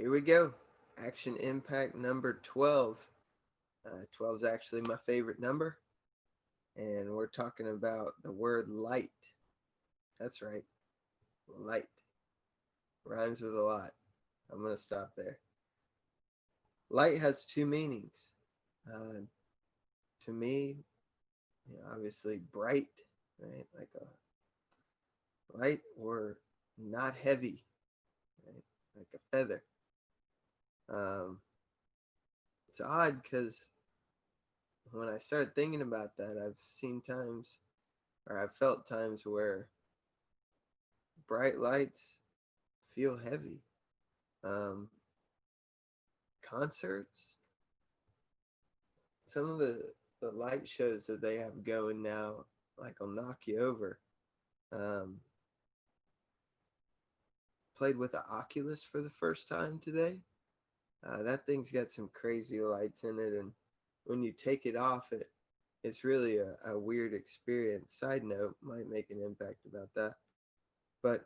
Here we go. Action Impact number 12. 12 is actually my favorite number, and we're talking about the word light. That's right, light. Rhymes with a lot. I'm going to stop there. Light has two meanings. Uh, to me, obviously bright, right? Like a light, or not heavy, right? Like a feather. Um, it's odd because when I started thinking about that, I've seen times, or I've felt times where bright lights feel heavy. Um, Concerts, some of the light shows that they have going now, like will knock you over. Um, Played with the Oculus for the first time today. That thing's got some crazy lights in it, and when you take it off, it's really a weird experience. Side note, might make an impact about that. But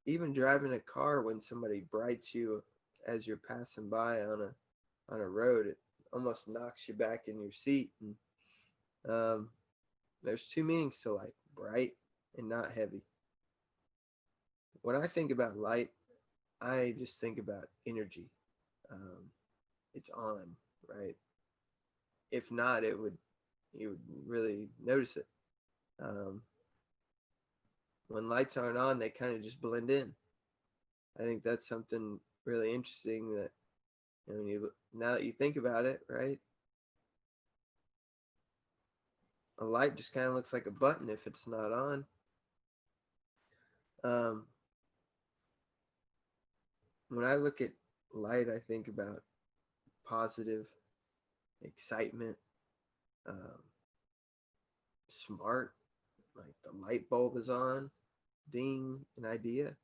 even driving a car, when somebody brights you as you're passing by on a road, it almost knocks you back in your seat. And there's two meanings to light: bright and not heavy. When I think about light, I just think about energy. Um, it's on, right? If not, it would you would really notice it. Um, when lights aren't on, they kind of just blend in. I think that's something really interesting that when you now that you think about it, right? A light just kind of looks like a button if it's not on. Um, when I look at light, I think about positive, excitement, um, smart, like the light bulb is on, ding, an idea,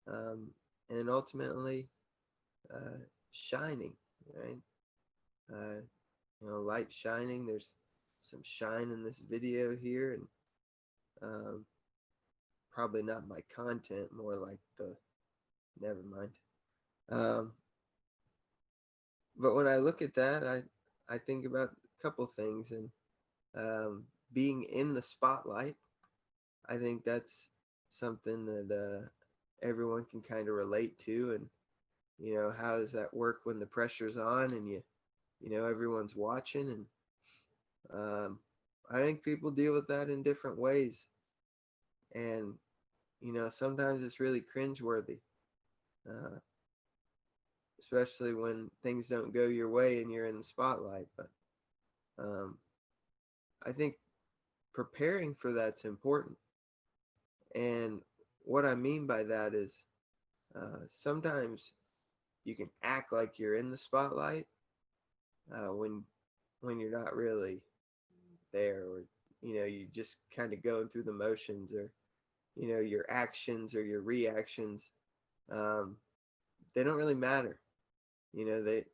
um, and ultimately uh, shining, right? Light shining. There's some shine in this video here, and probably not my content, more like the. Never mind. Um, but when I look at that, I think about a couple things, and being in the spotlight. I think that's something that everyone can kind of relate to, and how does that work when the pressure's on and everyone's watching, and I think people deal with that in different ways, and sometimes it's really cringeworthy, uh, especially when things don't go your way and you're in the spotlight. But um, I think preparing for that's important, and what I mean by that is sometimes you can act like you're in the spotlight when you're not really there, or you just kind of going through the motions, or your actions or your reactions, um, they don't really matter. They,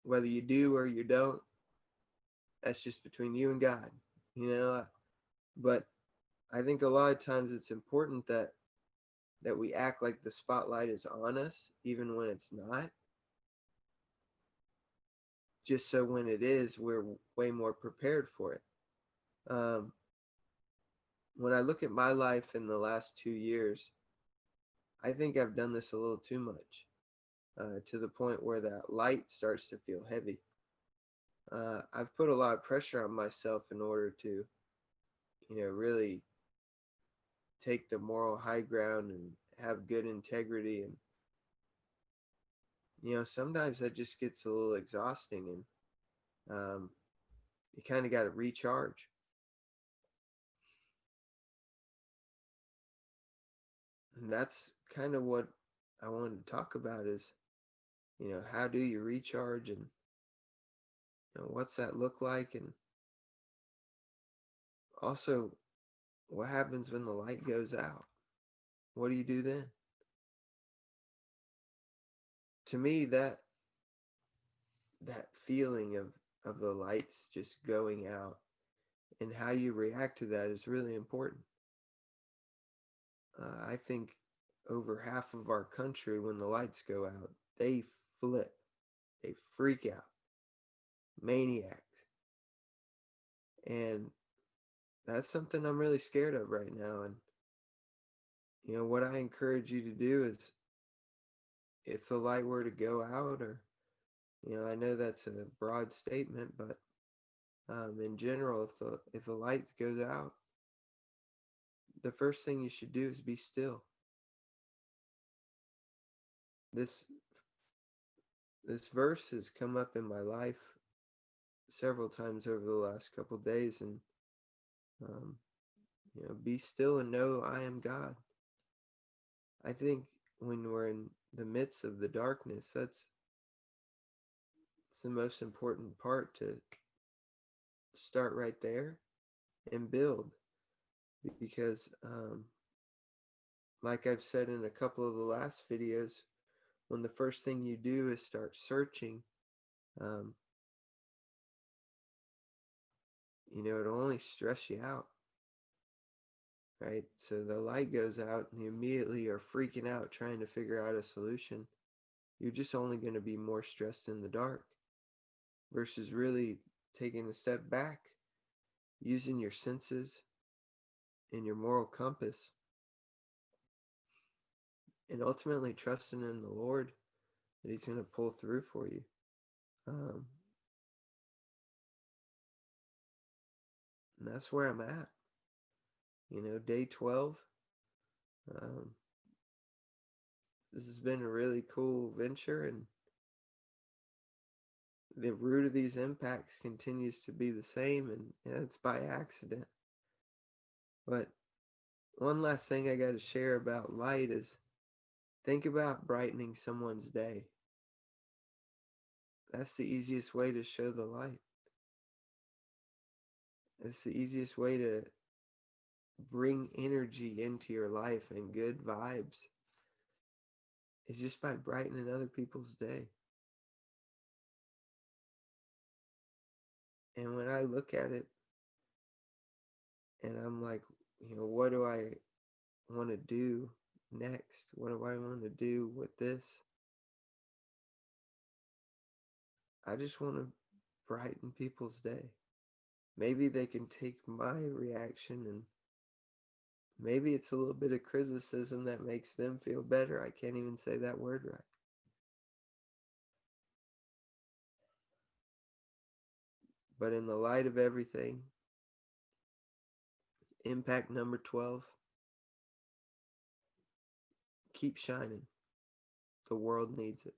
whether you do or you don't, that's just between you and God. But I think a lot of times it's important that we act like the spotlight is on us even when it's not, just so when it is, we're way more prepared for it. um, when I look at my life in the last 2 years, I think I've done this a little too much, to the point where that light starts to feel heavy. I've put a lot of pressure on myself in order to, really take the moral high ground and have good integrity. And, sometimes that just gets a little exhausting, and you kind of got to recharge. And that's kind of what I wanted to talk about is, how do you recharge, and, what's that look like? And also, what happens when the light goes out? What do you do then? To me, that feeling of the lights just going out and how you react to that is really important. I think over half of our country, when the lights go out, they flip, they freak out, maniacs. And that's something I'm really scared of right now. And, what I encourage you to do is, if the light were to go out, or, I know that's a broad statement, but in general, if the lights goes out, the first thing you should do is be still. This this verse has come up in my life several times over the last couple days, and um, be still and know I am God. I think when we're in the midst of the darkness, it's the most important part, to start right there and build, because like I've said in a couple of the last videos, when the first thing you do is start searching, um, it'll only stress you out, right? So the light goes out and you immediately are freaking out trying to figure out a solution. You're just only going to be more stressed in the dark, versus really taking a step back, using your senses and your moral compass, and ultimately trusting in the Lord that He's going to pull through for you. Um, and that's where I'm at. Day 12. Um, this has been a really cool venture, and the root of these impacts continues to be the same, and it's by accident. But one last thing I got to share about light is, think about brightening someone's day. That's the easiest way to show the light. It's the easiest way to bring energy into your life and good vibes, is just by brightening other people's day. And when I look at it and I'm like, what do I want to do next? What do I want to do with this? I just want to brighten people's day. Maybe they can take my reaction, and maybe it's a little bit of criticism that makes them feel better. I can't even say that word right. But in the light of everything, impact number 12, keep shining. The world needs it.